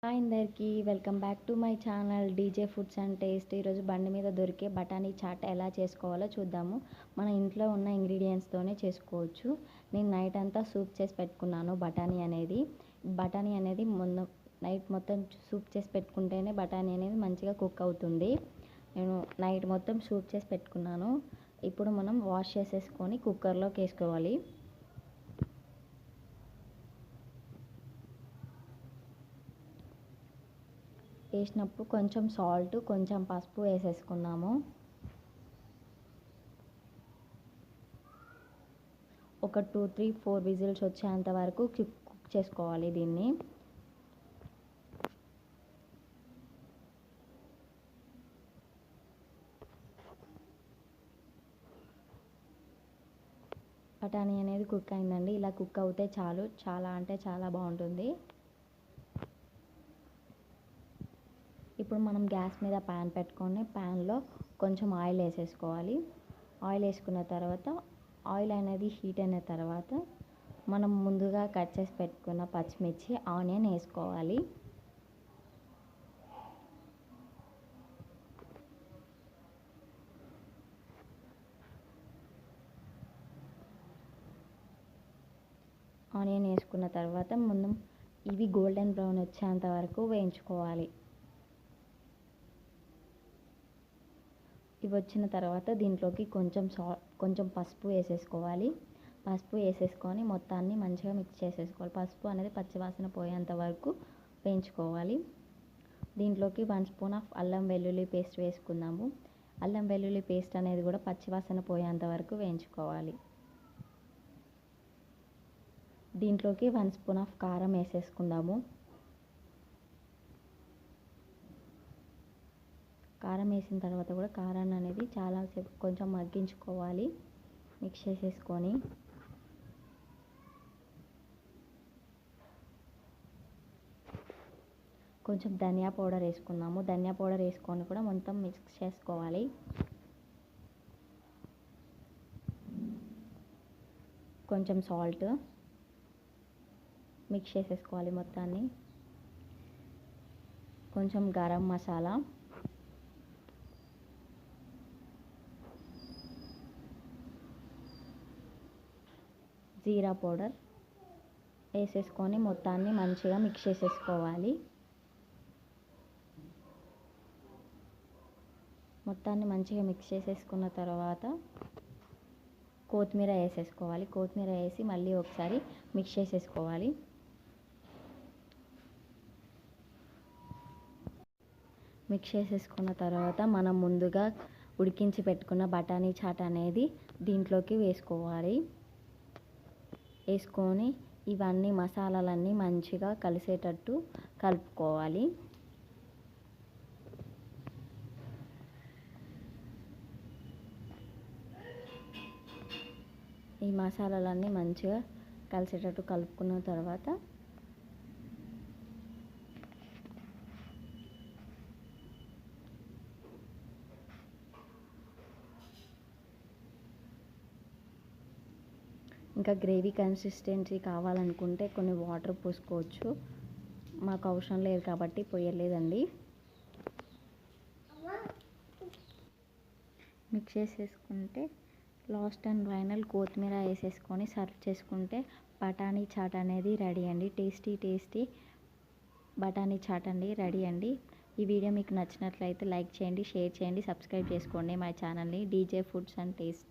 Hi అందరికీ welcome back to my channel DJ foods and taste. ఈరోజు బండి మీద దొరికే బఠానీ చాట్ ఎలా చేసుకోవాలో చూద్దాము. మన ఇంట్లో ఉన్న ఇంగ్రీడియంట్స్తోనే చేసుకోవచ్చు. నేను నైట్ అంతా సూప్ చేసి పెట్టుకున్నాను. బఠానీ అనేది నైట్ మొత్తం సూప్ చేసి పెట్టుకుంటేనే బఠానీ అనేది మంచిగా కుక్ అవుతుంది. నేను నైట్ మొత్తం సూప్ చేసి పెట్టుకున్నాను. ఇప్పుడు మనం వాష్ చేసేసుకొని కుక్కర్లోకి వేసుకోవాలి. వేసినప్పుడు కొంచెం సాల్ట్, కొంచెం పసుపు వేసేసుకున్నాము. ఒక 2, 3, 4 విజిల్స్ వచ్చేంత వరకు కుక్ చేసుకోవాలి దీన్ని. బఠానీ అనేది కుక్ అయిందండి. ఇలా కుక్ అవుతే చాలు, చాలా అంటే చాలా బాగుంటుంది. ఇప్పుడు మనం గ్యాస్ మీద ప్యాన్ పెట్టుకొని ప్యాన్లో కొంచెం ఆయిల్ వేసేసుకోవాలి. ఆయిల్ వేసుకున్న తర్వాత ఆయిల్ అనేది హీట్ అయిన తర్వాత మనం ముందుగా కట్ చేసి పెట్టుకున్న పచ్చిమిర్చి, ఆనియన్ వేసుకోవాలి. ఆనియన్ వేసుకున్న తర్వాత ఇవి గోల్డెన్ బ్రౌన్ వచ్చేంత వరకు వేయించుకోవాలి. ఇవి వచ్చిన తర్వాత దీంట్లోకి కొంచెం పసుపు వేసేసుకోవాలి. పసుపు వేసేసుకొని మొత్తాన్ని మంచిగా మిక్స్ చేసేసుకోవాలి. పసుపు అనేది పచ్చివాసన పోయేంత వరకు వేయించుకోవాలి. దీంట్లోకి 1 స్పూన్ ఆఫ్ అల్లం వెల్లుల్లి పేస్ట్ వేసుకుందాము. అల్లం వెల్లుల్లి పేస్ట్ అనేది కూడా పచ్చివాసన పోయేంత వరకు వేయించుకోవాలి. దీంట్లోకి 1 స్పూన్ ఆఫ్ కారం వేసేసుకుందాము. కారం వేసిన తర్వాత కూడా కారాన్ని అనేది చాలాసేపు కొంచెం మగ్గించుకోవాలి. మిక్స్ చేసేసుకొని కొంచెం ధనియా పౌడర్ వేసుకుందాము. ధనియా పౌడర్ వేసుకొని కూడా మొత్తం మిక్స్ చేసుకోవాలి. కొంచెం సాల్ట్ మిక్స్ చేసేసుకోవాలి మొత్తాన్ని. కొంచెం గరం మసాలా, జీరా పౌడర్ వేసేసుకొని మొత్తాన్ని మంచిగా మిక్స్ చేసేసుకోవాలి. మొత్తాన్ని మంచిగా మిక్స్ చేసేసుకున్న తర్వాత కొత్తిమీర వేసేసుకోవాలి. కొత్తిమీర వేసి మళ్ళీ ఒకసారి మిక్స్ చేసేసుకోవాలి. మిక్స్ చేసేసుకున్న తర్వాత మనం ముందుగా ఉడికించి పెట్టుకున్న బఠానీ చాట్ అనేది దీంట్లోకి వేసుకోవాలి. వేసుకొని ఇవన్నీ మసాలాలన్నీ మంచిగా కలిసేటట్టు కలుపుకోవాలి. ఈ మసాలాలన్నీ మంచిగా కలిసేటట్టు కలుపుకున్న తర్వాత ఇంకా గ్రేవీ కన్సిస్టెన్సీ కావాలనుకుంటే కొన్ని వాటర్ పోసుకోవచ్చు. మాకు అవసరం లేదు కాబట్టి పోయలేదండి. మిక్స్ చేసేసుకుంటే లాస్ట్ అండ్ ఫైనల్ కొత్తిమీర వేసేసుకొని సర్వ్ చేసుకుంటే బఠానీ చాట్ అనేది రెడీ అండి. టేస్టీ బఠానీ చాట్ అండి రెడీ అండి. ఈ వీడియో మీకు నచ్చినట్లయితే లైక్ చేయండి, షేర్ చేయండి, సబ్స్క్రైబ్ చేసుకోండి మై ఛానల్ని డీజే ఫుడ్స్ అండ్ టేస్ట్.